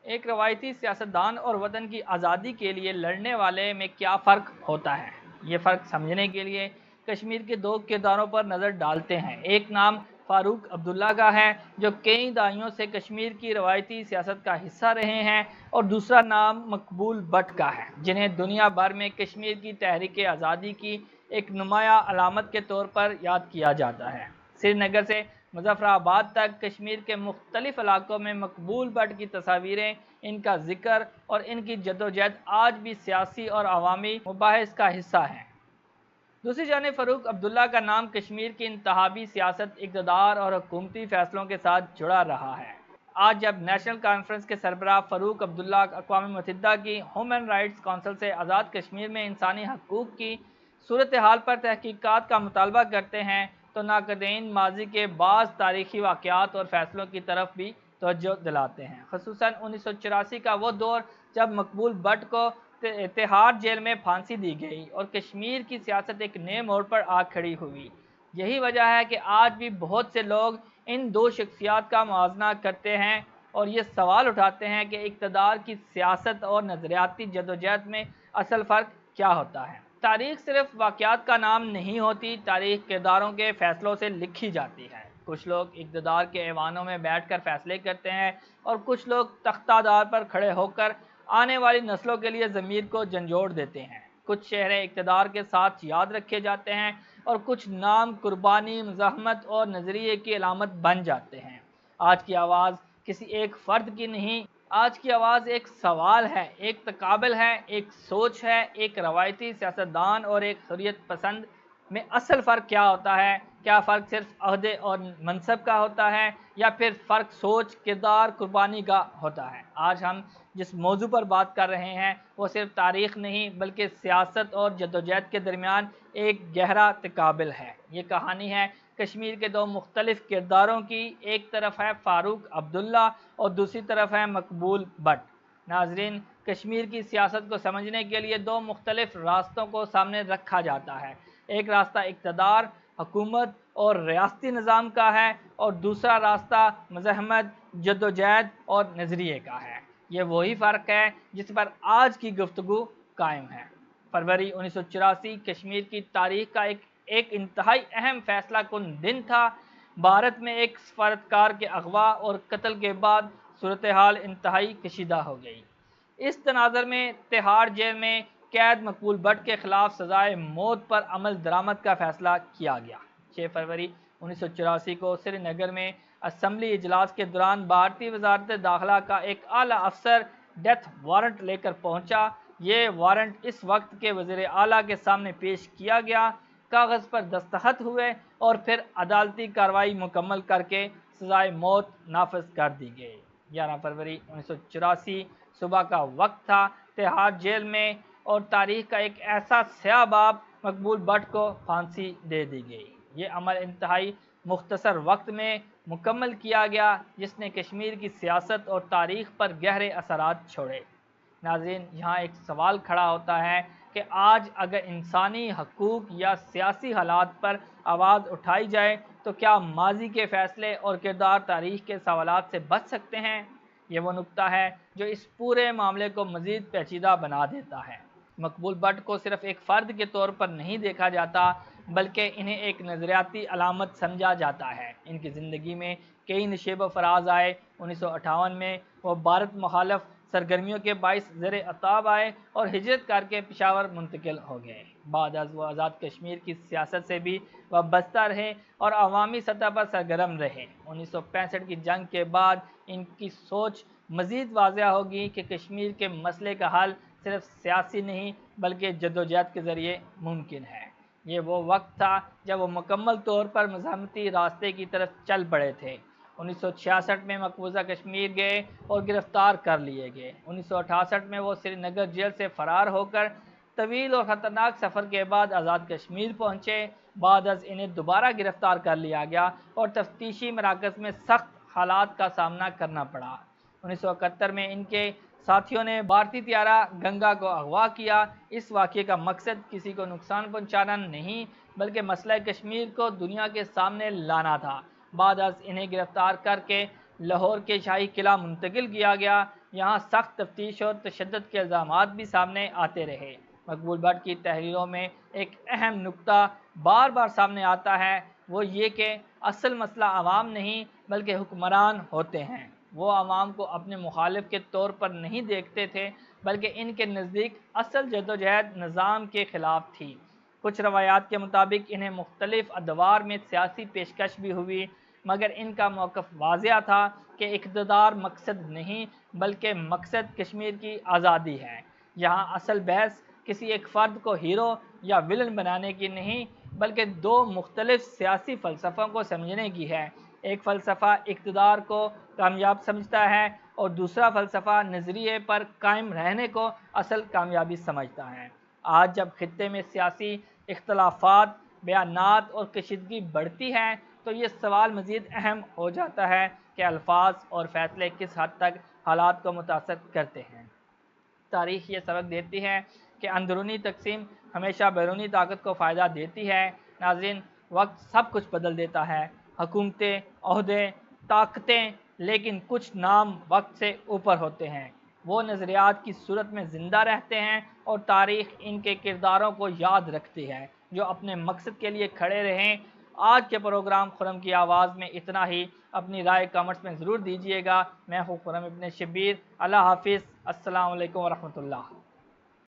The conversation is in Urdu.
ایک روایتی سیاستدان اور وطن کی آزادی کے لیے لڑنے والے میں کیا فرق ہوتا ہے؟ یہ فرق سمجھنے کے لیے کشمیر کے دو کرداروں پر نظر ڈالتے ہیں۔ ایک نام فاروق عبداللہ کا ہے، جو کئی دہائیوں سے کشمیر کی روایتی سیاست کا حصہ رہے ہیں، اور دوسرا نام مقبول بٹ کا ہے، جنہیں دنیا بھر میں کشمیر کی تحریک آزادی کی ایک نمایاں علامت کے طور پر یاد کیا جاتا ہے۔ سری نگر سے مظفر آباد تک کشمیر کے مختلف علاقوں میں مقبول بٹ کی تصاویریں، ان کا ذکر اور ان کی جدوجہد آج بھی سیاسی اور عوامی مباحث کا حصہ ہیں۔ دوسری جانب فاروق عبداللہ کا نام کشمیر کی انتخابی سیاست، اقتدار اور حکومتی فیصلوں کے ساتھ جڑا رہا ہے۔ آج جب نیشنل کانفرنس کے سربراہ فاروق عبداللہ اقوام متحدہ کی ہیومن رائٹس کونسل سے آزاد کشمیر میں انسانی حقوق کی صورتحال پر تحقیقات کا مطالبہ کرتے ہیں، تو ناقدین ماضی کے بعض تاریخی واقعات اور فیصلوں کی طرف بھی توجہ دلاتے ہیں، خصوصاً 1984 کا وہ دور جب مقبول بٹ کو تہاڑ جیل میں پھانسی دی گئی اور کشمیر کی سیاست ایک نئے موڑ پر آ کھڑی ہوئی۔ یہی وجہ ہے کہ آج بھی بہت سے لوگ ان دو شخصیات کا موازنہ کرتے ہیں اور یہ سوال اٹھاتے ہیں کہ اقتدار کی سیاست اور نظریاتی جدوجہد میں اصل فرق کیا ہوتا ہے۔ تاریخ صرف واقعات کا نام نہیں ہوتی، تاریخ کرداروں کے فیصلوں سے لکھی جاتی ہے۔ کچھ لوگ اقتدار کے ایوانوں میں بیٹھ کر فیصلے کرتے ہیں اور کچھ لوگ تختہ دار پر کھڑے ہو کر آنے والی نسلوں کے لیے ضمیر کو جھنجھوڑ دیتے ہیں۔ کچھ چہرے اقتدار کے ساتھ یاد رکھے جاتے ہیں اور کچھ نام قربانی، مزاحمت اور نظریے کی علامت بن جاتے ہیں۔ آج کی آواز کسی ایک فرد کی نہیں، آج کی آواز ایک سوال ہے، ایک تقابل ہے، ایک سوچ ہے، ایک روایتی سیاستدان اور ایک حریت پسند میں اصل فرق کیا ہوتا ہے؟ کیا فرق صرف عہدے اور منصب کا ہوتا ہے یا پھر فرق سوچ، کردار، قربانی کا ہوتا ہے؟ آج ہم جس موضوع پر بات کر رہے ہیں وہ صرف تاریخ نہیں بلکہ سیاست اور جدوجہد کے درمیان ایک گہرا تقابل ہے۔ یہ کہانی ہے کشمیر کے دو مختلف کرداروں کی، ایک طرف ہے فاروق عبداللہ اور دوسری طرف ہے مقبول بٹ۔ ناظرین، کشمیر کی سیاست کو سمجھنے کے لیے دو مختلف راستوں کو سامنے رکھا جاتا ہے۔ ایک راستہ اقتدار، حکومت اور ریاستی نظام کا ہے اور دوسرا راستہ مزاحمت، جدوجہد اور نظریے کا ہے۔ یہ وہی فرق ہے جس پر آج کی گفتگو قائم ہے۔ فروری 1984 کشمیر کی تاریخ کا ایک انتہائی اہم فیصلہ کن دن تھا۔ بھارت میں ایک سفارتکار کے اغوا اور قتل کے بعد صورتحال انتہائی کشیدہ ہو گئی۔ اس تناظر میں تہاڑ جیل میں قید مقبول بٹ کے خلاف سزائے موت پر عمل درآمد کا فیصلہ کیا گیا۔ 6 فروری 1984 کو سری نگر میں اسمبلی اجلاس کے دوران بھارتی وزارت داخلہ کا ایک اعلیٰ افسر ڈیتھ وارنٹ لے کر پہنچا۔ یہ وارنٹ اس وقت کے وزیر اعلیٰ کے سامنے پیش کیا گیا، کاغذ پر دستخط ہوئے اور پھر عدالتی کارروائی مکمل کر کے سزائے موت نافذ کر دی گئی۔ 11 فروری 1984 صبح کا وقت تھا، تہاڑ جیل میں، اور تاریخ کا ایک ایسا سیاہ باب، مقبول بٹ کو پھانسی دے دی گئی۔ یہ عمل انتہائی مختصر وقت میں مکمل کیا گیا جس نے کشمیر کی سیاست اور تاریخ پر گہرے اثرات چھوڑے۔ ناظرین، یہاں ایک سوال کھڑا ہوتا ہے کہ آج اگر انسانی حقوق یا سیاسی حالات پر آواز اٹھائی جائے تو کیا ماضی کے فیصلے اور کردار تاریخ کے سوالات سے بچ سکتے ہیں؟ یہ وہ نقطہ ہے جو اس پورے معاملے کو مزید پیچیدہ بنا دیتا ہے۔ مقبول بٹ کو صرف ایک فرد کے طور پر نہیں دیکھا جاتا بلکہ انہیں ایک نظریاتی علامت سمجھا جاتا ہے۔ ان کی زندگی میں کئی نشیب و فراز آئے۔ 1958 میں وہ بھارت مخالف سرگرمیوں کے باعث زیر عتاب آئے اور ہجرت کر کے پشاور منتقل ہو گئے۔ بعد از وہ آزاد کشمیر کی سیاست سے بھی وابستہ رہے اور عوامی سطح پر سرگرم رہے۔ 1965 کی جنگ کے بعد ان کی سوچ مزید واضح ہوگی کہ کشمیر کے مسئلے کا حل صرف سیاسی نہیں بلکہ جدوجہد کے ذریعے ممکن ہے۔ یہ وہ وقت تھا جب وہ مکمل طور پر مزاحمتی راستے کی طرف چل پڑے تھے۔ 1966 میں مقبوضہ کشمیر گئے اور گرفتار کر لیے گئے۔ 1968 میں وہ سری نگر جیل سے فرار ہو کر طویل اور خطرناک سفر کے بعد آزاد کشمیر پہنچے۔ بعد از انہیں دوبارہ گرفتار کر لیا گیا اور تفتیشی مراکز میں سخت حالات کا سامنا کرنا پڑا۔ 1971 میں ان کے ساتھیوں نے بھارتی طیارہ گنگا کو اغوا کیا۔ اس واقعے کا مقصد کسی کو نقصان پہنچانا نہیں بلکہ مسئلہ کشمیر کو دنیا کے سامنے لانا تھا۔ بعد از انہیں گرفتار کر کے لاہور کے شاہی قلعہ منتقل کیا گیا۔ یہاں سخت تفتیش اور تشدد کے الزامات بھی سامنے آتے رہے۔ مقبول بٹ کی تحریروں میں ایک اہم نکتہ بار بار سامنے آتا ہے، وہ یہ کہ اصل مسئلہ عوام نہیں بلکہ حکمران ہوتے ہیں۔ وہ عوام کو اپنے مخالف کے طور پر نہیں دیکھتے تھے بلکہ ان کے نزدیک اصل جدوجہد نظام کے خلاف تھی۔ کچھ روایات کے مطابق انہیں مختلف ادوار میں سیاسی پیشکش بھی ہوئی، مگر ان کا موقف واضح تھا کہ اقتدار مقصد نہیں بلکہ مقصد کشمیر کی آزادی ہے۔ یہاں اصل بحث کسی ایک فرد کو ہیرو یا ویلن بنانے کی نہیں بلکہ دو مختلف سیاسی فلسفوں کو سمجھنے کی ہے۔ ایک فلسفہ اقتدار کو کامیاب سمجھتا ہے اور دوسرا فلسفہ نظریے پر قائم رہنے کو اصل کامیابی سمجھتا ہے۔ آج جب خطے میں سیاسی اختلافات، بیانات اور کشیدگی بڑھتی ہے تو یہ سوال مزید اہم ہو جاتا ہے کہ الفاظ اور فیصلے کس حد تک حالات کو متاثر کرتے ہیں۔ تاریخ یہ سبق دیتی ہے کہ اندرونی تقسیم ہمیشہ بیرونی طاقت کو فائدہ دیتی ہے۔ ناظرین، وقت سب کچھ بدل دیتا ہے، حکومتیں، عہدے، طاقتیں، لیکن کچھ نام وقت سے اوپر ہوتے ہیں۔ وہ نظریات کی صورت میں زندہ رہتے ہیں اور تاریخ ان کے کرداروں کو یاد رکھتی ہے جو اپنے مقصد کے لیے کھڑے رہیں۔ آج کے پروگرام خرم کی آواز میں اتنا ہی۔ اپنی رائے کامنٹس میں ضرور دیجیے گا۔ میں ہوں خرم ابن شبیر۔ اللہ حافظ۔ السلام علیکم ورحمۃ اللہ۔